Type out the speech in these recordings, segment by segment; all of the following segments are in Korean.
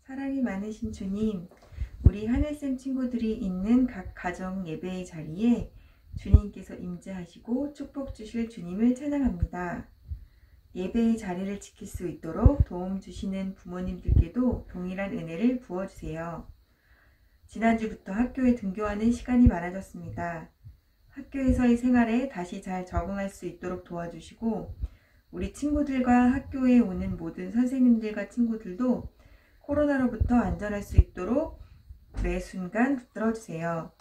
사랑이 많으신 주님, 우리 하늘쌤 친구들이 있는 각 가정 예배의 자리에 주님께서 임재하시고 축복 주실 주님을 찬양합니다. 예배의 자리를 지킬 수 있도록 도움 주시는 부모님들께도 동일한 은혜를 부어주세요. 지난주부터 학교에 등교하는 시간이 많아졌습니다. 학교에서의 생활에 다시 잘 적응할 수 있도록 도와주시고, 우리 친구들과 학교에 오는 모든 선생님들과 친구들도 코로나로부터 안전할 수 있도록 매 순간 붙들어주세요.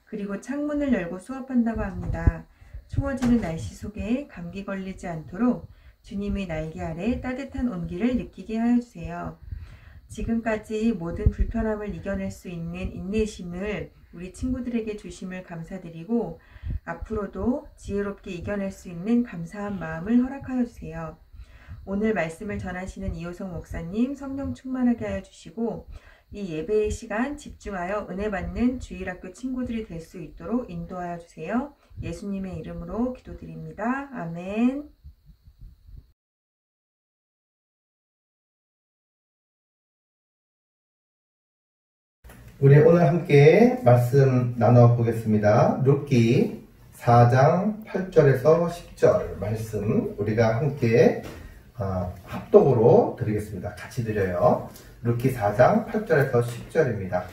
그리고 창문을 열고 수업한다고 합니다. 추워지는 날씨 속에 감기 걸리지 않도록 주님의 날개 아래 따뜻한 온기를 느끼게 하여 주세요. 지금까지 모든 불편함을 이겨낼 수 있는 인내심을 우리 친구들에게 주심을 감사드리고 앞으로도 지혜롭게 이겨낼 수 있는 감사한 마음을 허락하여 주세요. 오늘 말씀을 전하시는 이호성 목사님 성령 충만하게 하여 주시고 이 예배의 시간 집중하여 은혜 받는 주일학교 친구들이 될 수 있도록 인도하여 주세요. 예수님의 이름으로 기도드립니다. 아멘. 우리 오늘 함께 말씀 나눠보겠습니다. 룻기 4장 8절에서 10절 말씀 우리가 함께 합독으로 드리겠습니다. 같이 드려요. 룻기 4장 8절에서 10절입니다.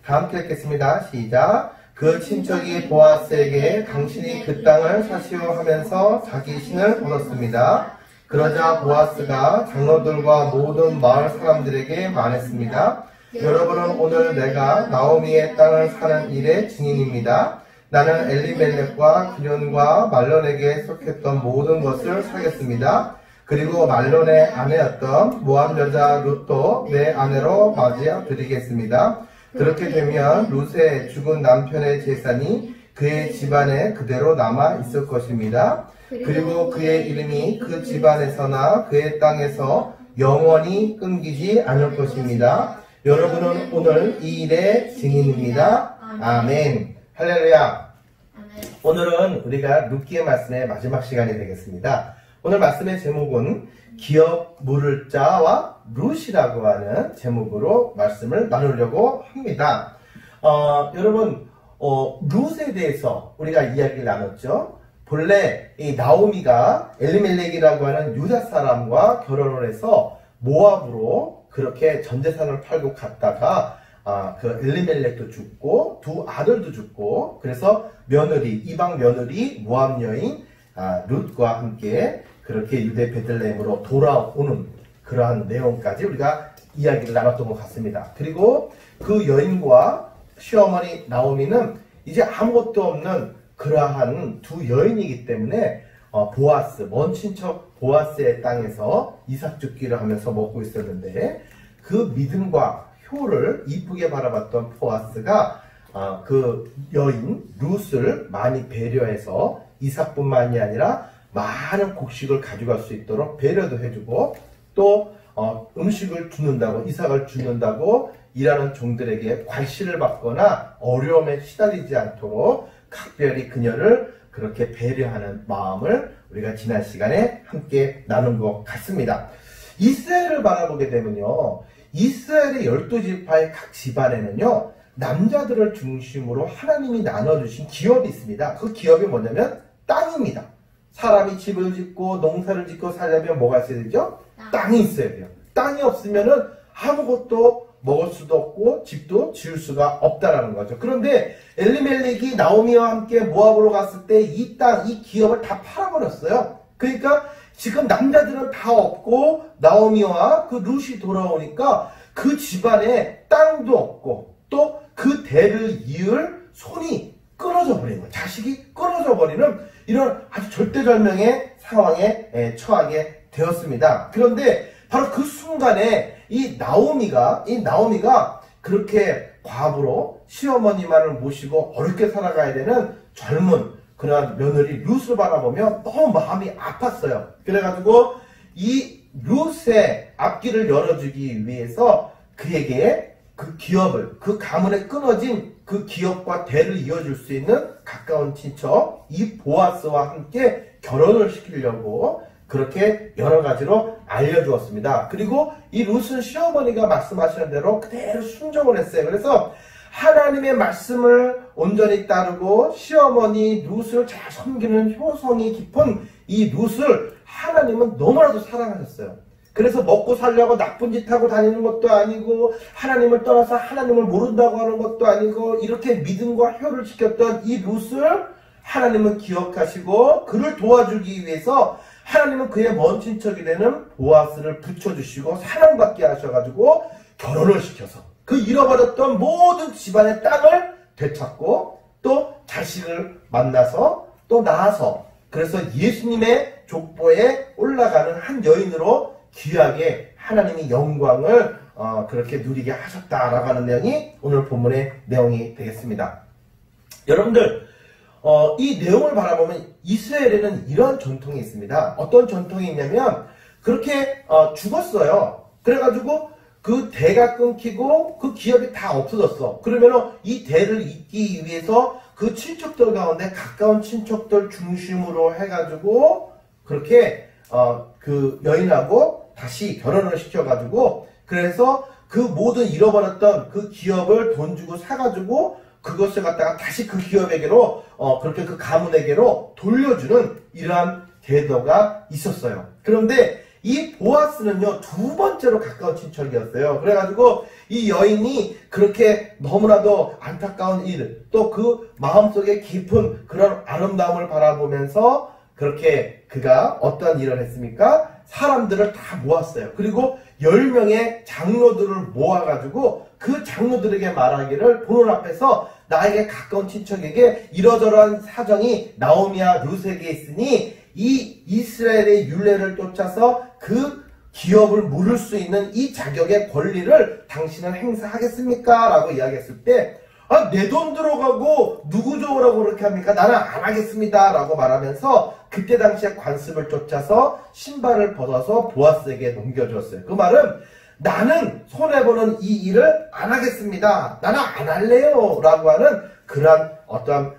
다 함께 읽겠습니다. 시작. 그 친척이 보아스에게 당신이 그 땅을 사시오 하면서 자기 신을 벗었습니다. 그러자 보아스가 장로들과 모든 마을 사람들에게 말했습니다. 여러분은 오늘 내가 나오미의 땅을 사는 일의 증인입니다. 나는 엘리멜렉과 기련과 말론에게 속했던 모든 것을 사겠습니다. 그리고 말론의 아내였던 모압 여자 룻도 내 아내로 맞이어 드리겠습니다. 그렇게 되면 룻의 죽은 남편의 재산이 그의 집안에 그대로 남아 있을 것입니다. 그리고 그의 이름이 그 집안에서나 그의 땅에서 영원히 끊기지 않을 것입니다. 여러분은 오늘 이 일의 증인입니다. 아멘. 할렐루야. 오늘은 우리가 룻기의 말씀의 마지막 시간이 되겠습니다. 오늘 말씀의 제목은 기업 물을 자와 룻이라고 하는 제목으로 말씀을 나누려고 합니다. 여러분 룻에 대해서 우리가 이야기를 나눴죠. 본래 이 나오미가 엘리멜렉이라고 하는 유다 사람과 결혼을 해서 모압으로 그렇게 전재산을 팔고 갔다가 그 엘리멜렉도 죽고 두 아들도 죽고 그래서 며느리 이방 며느리 모압 여인 룻과 함께 그렇게 유대 베들레헴으로 돌아오는 그러한 내용까지 우리가 이야기를 나눴던 것 같습니다. 그리고 그 여인과 시어머니 나오미는 이제 아무것도 없는 그러한 두 여인이기 때문에 보아스, 먼 친척 보아스의 땅에서 이삭 죽기를 하면서 먹고 있었는데 그 믿음과 효를 이쁘게 바라봤던 보아스가 그 여인 룻을 많이 배려해서 이삭뿐만이 아니라 많은 곡식을 가져갈 수 있도록 배려도 해주고 또 음식을 주는다고 이삭을 주는다고 일하는 종들에게 괄시를 받거나 어려움에 시달리지 않도록 각별히 그녀를 그렇게 배려하는 마음을 우리가 지난 시간에 함께 나눈 것 같습니다. 이스라엘을 바라보게 되면요. 이스라엘의 12지파의 각 집안에는요. 남자들을 중심으로 하나님이 나눠주신 기업이 있습니다. 그 기업이 뭐냐면 땅입니다. 사람이 집을 짓고 농사를 짓고 살려면 뭐가 있어야 되죠? 땅이 있어야 돼요. 땅이 없으면은 아무것도 먹을 수도 없고 집도 지을 수가 없다라는 거죠. 그런데 엘리멜렉이 나오미와 함께 모압으로 갔을 때 이 땅, 이 기업을 다 팔아버렸어요. 그러니까 지금 남자들은 다 없고 나오미와 그 룻이 돌아오니까 그 집안에 땅도 없고 또 그 대를 이을 손이 끊어져 버리는 거예요. 자식이 끊어져 버리는 이런 아주 절대절명의 상황에 처하게 되었습니다. 그런데 바로 그 순간에 이 나오미가 그렇게 과부로 시어머니만을 모시고 어렵게 살아가야 되는 젊은 그런 며느리 룻을 바라보며 너무 마음이 아팠어요. 그래가지고 이 룻의 앞길을 열어주기 위해서 그에게 그 기업을, 그 가문에 끊어진 그 기업과 대를 이어줄 수 있는 가까운 친척 이 보아스와 함께 결혼을 시키려고 그렇게 여러 가지로 알려주었습니다. 그리고 이 룻은 시어머니가 말씀하시는 대로 그대로 순종을 했어요. 그래서 하나님의 말씀을 온전히 따르고 시어머니 룻을 잘 섬기는 효성이 깊은 이 룻을 하나님은 너무나도 사랑하셨어요. 그래서 먹고 살려고 나쁜 짓 하고 다니는 것도 아니고 하나님을 떠나서 하나님을 모른다고 하는 것도 아니고 이렇게 믿음과 효를 지켰던 이 룻을 하나님은 기억하시고 그를 도와주기 위해서 하나님은 그의 먼 친척이 되는 보아스를 붙여주시고 사랑받게 하셔가지고 결혼을 시켜서 그 잃어버렸던 모든 집안의 땅을 되찾고 또 자식을 만나서 또 낳아서 그래서 예수님의 족보에 올라가는 한 여인으로 귀하게 하나님이 영광을 그렇게 누리게 하셨다라고 하는 내용이 오늘 본문의 내용이 되겠습니다. 여러분들, 이 내용을 바라보면 이스라엘에는 이런 전통이 있습니다. 어떤 전통이 있냐면 그렇게 죽었어요. 그래가지고 그 대가 끊기고 그 기업이 다 없어졌어. 그러면은 이 대를 잇기 위해서 그 친척들 가운데 가까운 친척들 중심으로 해가지고 그렇게 그 여인하고 다시 결혼을 시켜가지고 그래서 그 모든 잃어버렸던 그 기업을 돈 주고 사가지고 그것을 갖다가 다시 그 기업에게로 그렇게 그 가문에게로 돌려주는 이러한 제도가 있었어요. 그런데 이 보아스는요, 두 번째로 가까운 친척이었어요. 그래가지고 이 여인이 그렇게 너무나도 안타까운 일, 또 그 마음속에 깊은 그런 아름다움을 바라보면서 그렇게 그가 어떤 일을 했습니까? 사람들을 다 모았어요. 그리고 10명의 장로들을 모아가지고 그 장로들에게 말하기를 보는 앞에서 나에게 가까운 친척에게 이러저러한 사정이 나오미와 룻에게 있으니 이 이스라엘의 율례를 쫓아서 그 기업을 물을 수 있는 이 자격의 권리를 당신은 행사하겠습니까? 라고 이야기했을 때 내 돈 들어가고 누구 좋으라고 그렇게 합니까? 나는 안 하겠습니다. 라고 말하면서 그때 당시에 관습을 쫓아서 신발을 벗어서 보아스에게 넘겨주었어요. 그 말은 나는 손해보는 이 일을 안 하겠습니다. 나는 안 할래요. 라고 하는 그러한 어떠한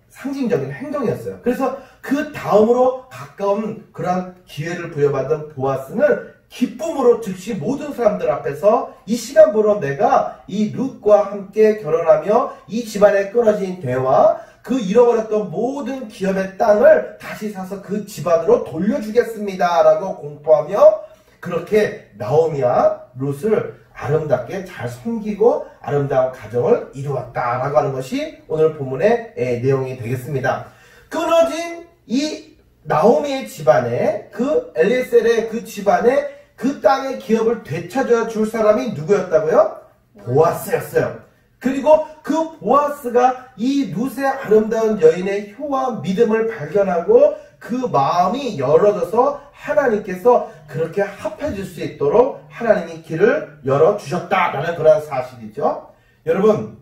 상징적인 행동이었어요. 그래서 그 다음으로 가까운 그러한 기회를 부여받은 보아스는 기쁨으로 즉시 모든 사람들 앞에서 이 시간부로 내가 이 룻과 함께 결혼하며 이 집안에 끊어진 대와 그 잃어버렸던 모든 기업의 땅을 다시 사서 그 집안으로 돌려주겠습니다. 라고 공포하며 그렇게 나오미와 룻을 아름답게 잘 섬기고 아름다운 가정을 이루었다라고 하는 것이 오늘 본문의 내용이 되겠습니다. 끊어진 이 나오미의 집안에 그 엘리에셀의 그 집안에 그 땅의 기업을 되찾아 줄 사람이 누구였다고요? 보아스였어요. 그리고 그 보아스가 이 룻의 아름다운 여인의 효와 믿음을 발견하고 그 마음이 열어져서 하나님께서 그렇게 합해질 수 있도록 하나님이 길을 열어주셨다라는 그런 사실이죠. 여러분,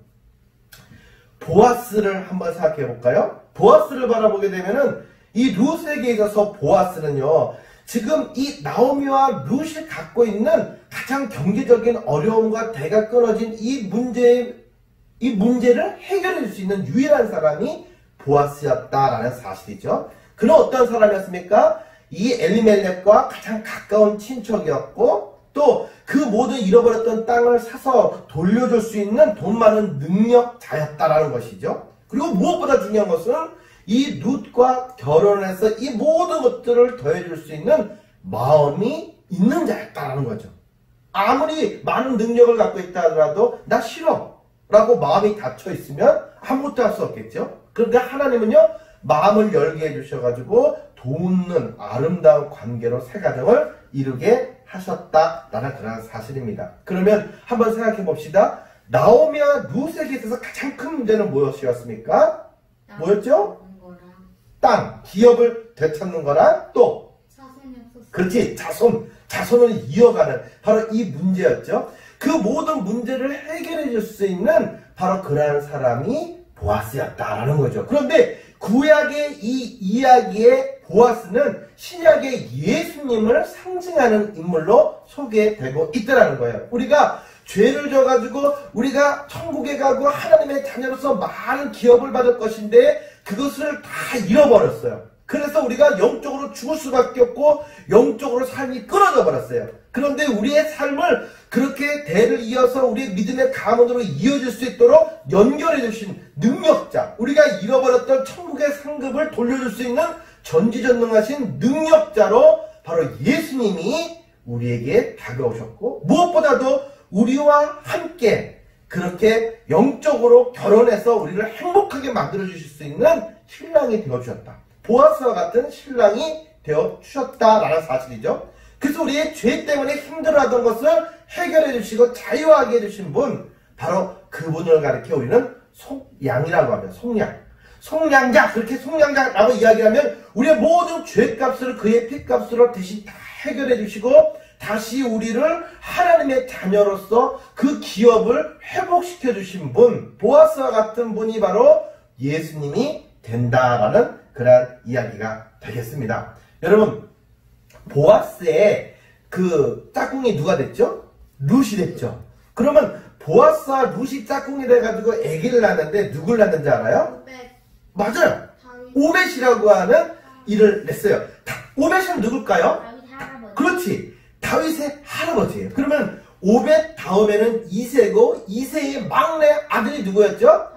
보아스를 한번 생각해 볼까요? 보아스를 바라보게 되면은 이 룻에게 있어서 보아스는요, 지금 이 나오미와 룻이 갖고 있는 가장 경제적인 어려움과 대가 끊어진 이 문제를 해결해 줄 수 있는 유일한 사람이 보아스였다라는 사실이죠. 그는 어떤 사람이었습니까? 이 엘리멜렉과 가장 가까운 친척이었고 또 그 모든 잃어버렸던 땅을 사서 돌려줄 수 있는 돈 많은 능력자였다라는 것이죠. 그리고 무엇보다 중요한 것은 이 룻과 결혼해서 이 모든 것들을 더해줄 수 있는 마음이 있는 자였다라는 거죠. 아무리 많은 능력을 갖고 있다 하더라도 나 싫어 라고 마음이 닫혀 있으면 아무것도 할 수 없겠죠. 그런데 하나님은요, 마음을 열게 해주셔가지고 돋는 아름다운 관계로 새 가정을 이루게 하셨다라는 그런 사실입니다. 그러면 한번 생각해 봅시다. 나오미와 룻에게 있어서 가장 큰 문제는 무엇이었습니까? 뭐였죠? 땅, 기업을 되찾는 거랑 또 그렇지, 자손을 이어가는 바로 이 문제였죠. 그 모든 문제를 해결해 줄 수 있는 바로 그러한 사람이 보아스였다라는 거죠. 그런데 구약의 이 이야기의 보아스는 신약의 예수님을 상징하는 인물로 소개되고 있더라는 거예요. 우리가 죄를 져가지고 우리가 천국에 가고 하나님의 자녀로서 많은 기업을 받을 것인데 그것을 다 잃어버렸어요. 그래서 우리가 영적으로 죽을 수밖에 없고 영적으로 삶이 끊어져 버렸어요. 그런데 우리의 삶을 그렇게 대를 이어서 우리의 믿음의 가문으로 이어질 수 있도록 연결해 주신 능력자, 우리가 잃어버렸던 천국의 상급을 돌려줄 수 있는 전지전능하신 능력자로 바로 예수님이 우리에게 다가오셨고 무엇보다도 우리와 함께 그렇게 영적으로 결혼해서 우리를 행복하게 만들어 주실 수 있는 신랑이 되어주셨다. 보아스와 같은 신랑이 되어주셨다라는 사실이죠. 그래서 우리의 죄 때문에 힘들어하던 것을 해결해 주시고 자유하게 해주신 분, 바로 그분을 가리켜 우리는 속양이라고 하면 속량자, 그렇게 속량자라고 이야기하면 우리의 모든 죄값을 그의 피값으로 대신 다 해결해 주시고 다 다시 우리를 하나님의 자녀로서 그 기업을 회복시켜 주신 분, 보아스와 같은 분이 바로 예수님이 된다라는 그런 이야기가 되겠습니다. 여러분, 보아스의 그 짝꿍이 누가 됐죠? 룻이 됐죠. 그러면 보아스와 룻이 짝꿍이 돼가지고 아기를 낳았는데 누굴 낳는지 알아요? 맞아요. 오벳이라고 하는 일을 냈어요. 오벳은 누굴까요? 그렇지. 다윗의 할아버지예요. 그러면 오벳 다음에는 이새고 이새의 막내 아들이 누구였죠?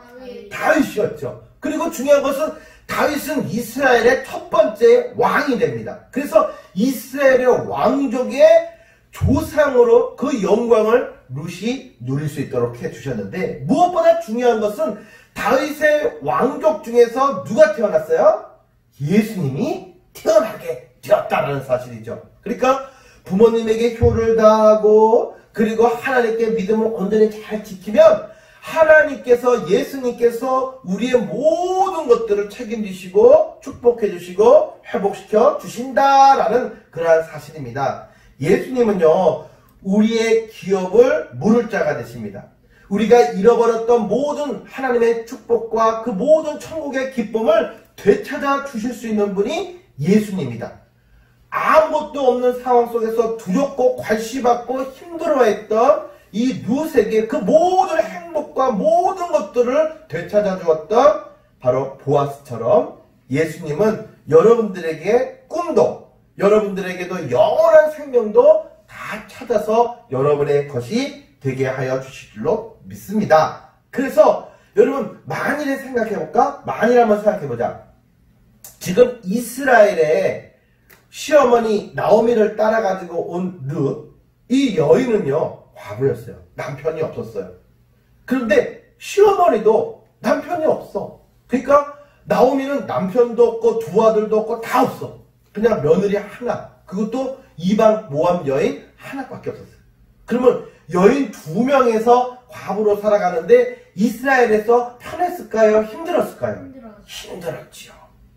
다윗이었죠. 그리고 중요한 것은 다윗은 이스라엘의 첫 번째 왕이 됩니다. 그래서 이스라엘의 왕족의 조상으로 그 영광을 룻이 누릴 수 있도록 해주셨는데, 무엇보다 중요한 것은 다윗의 왕족 중에서 누가 태어났어요? 예수님이 태어나게 되었다는 사실이죠. 그러니까 부모님에게 효를 다하고 그리고 하나님께 믿음을 온전히 잘 지키면 하나님께서, 예수님께서 우리의 모든 것들을 책임지시고 축복해 주시고 회복시켜 주신다라는 그러한 사실입니다. 예수님은요, 우리의 기업을 물을 자가 되십니다. 우리가 잃어버렸던 모든 하나님의 축복과 그 모든 천국의 기쁨을 되찾아 주실 수 있는 분이 예수님이다. 아무것도 없는 상황 속에서 두렵고 괄시받고 힘들어했던 이 룻에게 그 모든 행복과 모든 것들을 되찾아 주었던 바로 보아스처럼 예수님은 여러분들에게 꿈도, 여러분들에게도 영원한 생명도 다 찾아서 여러분의 것이 되게 하여 주실 줄로 믿습니다. 그래서 여러분, 만일에 생각해볼까? 만일 한번 생각해보자. 지금 이스라엘의 시어머니 나오미를 따라가지고 온 룻, 이 여인은요 과부였어요. 남편이 없었어요. 그런데 시어머니도 남편이 없어. 그러니까 나오미는 남편도 없고 두 아들도 없고 다 없어. 그냥 며느리 하나, 그것도 이방 모함 여인 하나밖에 없었어요. 그러면 여인 2명에서 과부로 살아가는데 이스라엘에서 편했을까요? 힘들었을까요? 힘들었지요.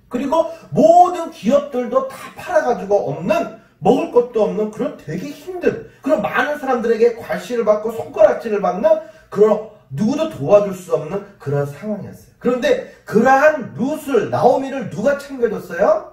그리고 모든 기업들도 다 팔아가지고 없는, 먹을 것도 없는 그런 되게 힘든, 그런 많은 사람들에게 괄시를 받고 손가락질을 받는 그런, 누구도 도와줄 수 없는 그런 상황이었어요. 그런데 그러한 룻을, 나오미를 누가 챙겨줬어요?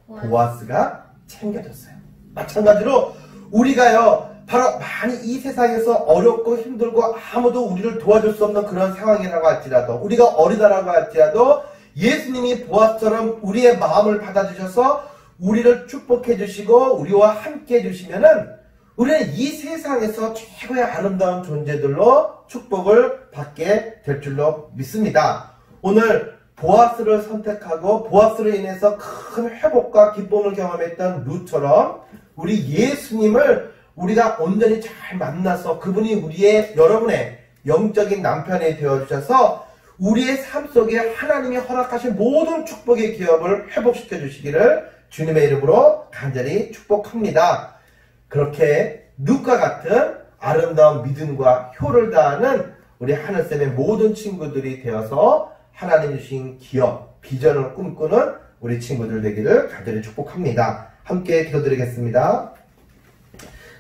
보아스가 챙겨줬어요. 마찬가지로 우리가요, 바로 많이 이 세상에서 어렵고 힘들고 아무도 우리를 도와줄 수 없는 그런 상황이라고 할지라도, 우리가 어리다라고 할지라도 예수님이 보아스처럼 우리의 마음을 받아주셔서 우리를 축복해 주시고 우리와 함께 해주시면은 우리는 이 세상에서 최고의 아름다운 존재들로 축복을 받게 될 줄로 믿습니다. 오늘 보아스를 선택하고 보아스로 인해서 큰 회복과 기쁨을 경험했던 룻처럼 우리 예수님을 우리가 온전히 잘 만나서 그분이 우리의, 여러분의 영적인 남편이 되어주셔서 우리의 삶 속에 하나님이 허락하신 모든 축복의 기업을 회복시켜 주시기를 주님의 이름으로 간절히 축복합니다. 그렇게 룻과 같은 아름다운 믿음과 효를 다하는 우리 하늘쌤의 모든 친구들이 되어서 하나님 주신 기업, 비전을 꿈꾸는 우리 친구들 되기를 간절히 축복합니다. 함께 기도드리겠습니다.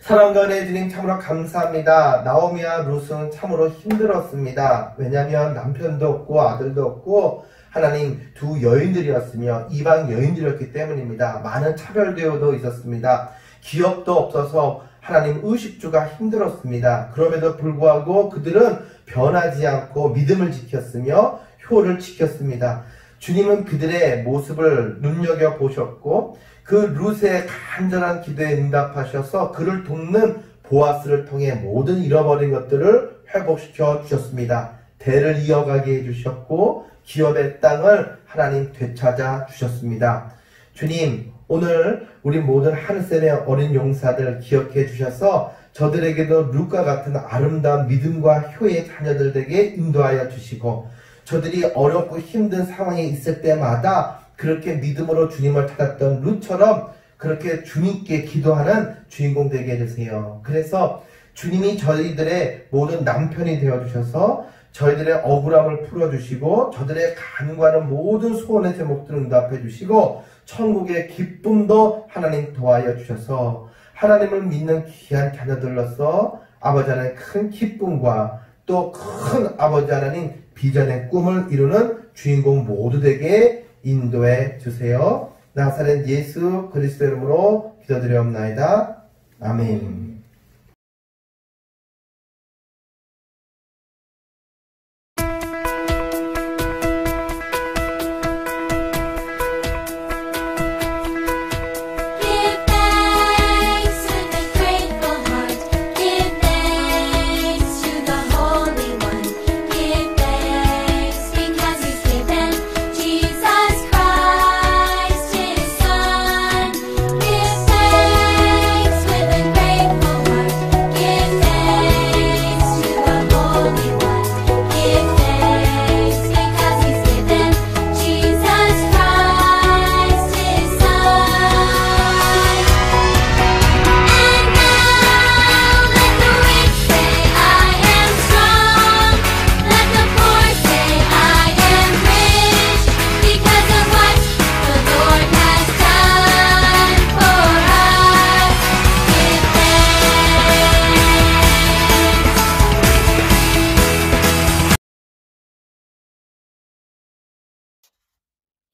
사랑과 은혜 주님 참으로 감사합니다. 나오미와 룻은 참으로 힘들었습니다. 왜냐하면 남편도 없고 아들도 없고 하나님 두 여인들이었으며 이방 여인들이었기 때문입니다. 많은 차별 대우도 있었습니다. 기업도 없어서 하나님 의식주가 힘들었습니다. 그럼에도 불구하고 그들은 변하지 않고 믿음을 지켰으며 효를 지켰습니다. 주님은 그들의 모습을 눈여겨보셨고 그 룻의 간절한 기도에 응답하셔서 그를 돕는 보아스를 통해 모든 잃어버린 것들을 회복시켜 주셨습니다. 대를 이어가게 해주셨고 기업의 땅을 하나님 되찾아 주셨습니다. 주님, 오늘 우리 모든 하늘샘의 어린 용사들 기억해 주셔서 저들에게도 룻과 같은 아름다운 믿음과 효의 자녀들 되게 인도하여 주시고 저들이 어렵고 힘든 상황에 있을 때마다 그렇게 믿음으로 주님을 찾았던 룻처럼 그렇게 주님께 기도하는 주인공 되게 해주세요. 그래서 주님이 저희들의 모든 남편이 되어주셔서 저희들의 억울함을 풀어주시고 저들의 간구하는 모든 소원의 제목들을 응답해 주시고 천국의 기쁨도 하나님 도와여 주셔서 하나님을 믿는 귀한 자녀들로서 아버지 하나님 큰 기쁨과 또 큰 아버지 하나님 비전의 꿈을 이루는 주인공 모두 되게 인도해 주세요. 나사렛 예수 그리스도 이름으로 기도드리옵나이다. 아멘.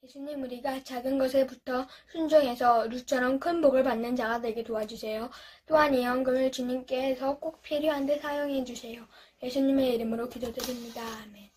예수님, 우리가 작은 것에부터 순종해서 룻처럼 큰 복을 받는 자가 되게 도와주세요. 또한 이 헌금을 주님께서 꼭 필요한 데 사용해 주세요. 예수님의 이름으로 기도드립니다. 아멘.